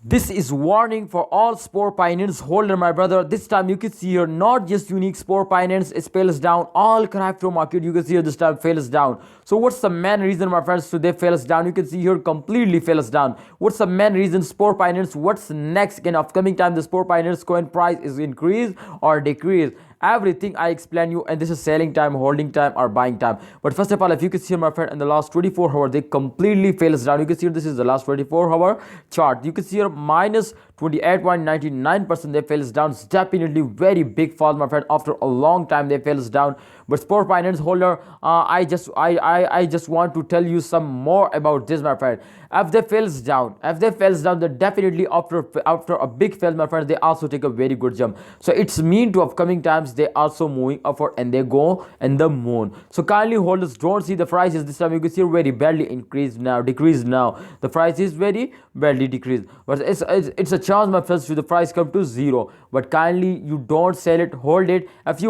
This is warning for all Spore pioneers holder, my brother. This time you can see here not just unique Spore pioneers, it fails down. All crypto market you can see here this time fails down. So what's the main reason, my friends, today fails down? You can see here completely fails down. What's the main reason? Spore pioneers. What's next in upcoming time? The Spore pioneers coin price is increase or decrease. Everything I explain you, and this is selling time, holding time, or buying time. But first of all, if you can see here, my friend, in the last 24 hours they completely fails down. You can see here, this is the last 24-hour chart. You can see here minus 28.99% they fails down. It's definitely very big fall, my friend. After a long time they fails down. But Spore finance holder, I just want to tell you some more about this, my friend. If they fails down, then definitely after a big fail, my friend, they also take a very good jump. So it's mean to upcoming times they also moving upward and they go in the moon. So kindly holders don't see the prices this time. You can see very badly increased now, decreased now. The price is very badly decreased, but it's a chance, my friends, to the price come to zero. But kindly you don't sell it, hold it. If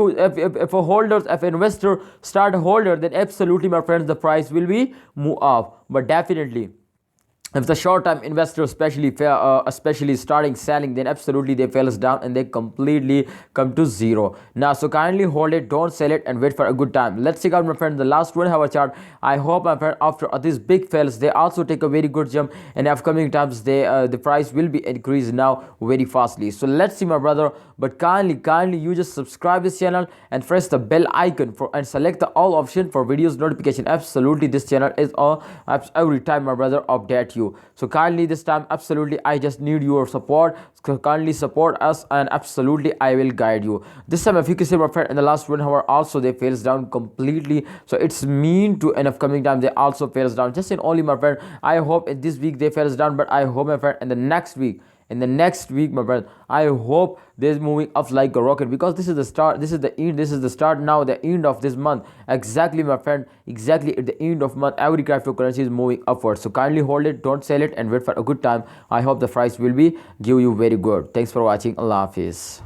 a holders, if an investor start a holder, then absolutely, my friends, the price will be move up. But definitely if the short-term investor especially starting selling, then absolutely they falls down and they completely come to zero now. So kindly hold it, don't sell it, and wait for a good time. Let's check out, my friend, the last 1 hour chart. I hope, my friend, after these big fails they also take a very good jump, and upcoming times they the price will be increased now very fastly. So let's see, my brother. But kindly you just subscribe this channel and press the bell icon for and select the all option for videos notification. Absolutely this channel is every time, my brother, update you. So kindly this time, absolutely, I just need your support. So kindly support us, and absolutely I will guide you. This time, if you can see, my friend, in the last 1 hour also they fails down completely. So it's mean to an upcoming time they also fails down. Just in only, my friend, I hope in this week they fails down, but I hope, my friend, in the next week, my friend, I hope they're moving up like a rocket, because this is the start, this is the end, this is the start now, the end of this month. Exactly, my friend, exactly at the end of month every cryptocurrency is moving upwards. So kindly hold it, don't sell it, and wait for a good time. I hope the price will be give you very good. Thanks for watching. Allah Hafiz.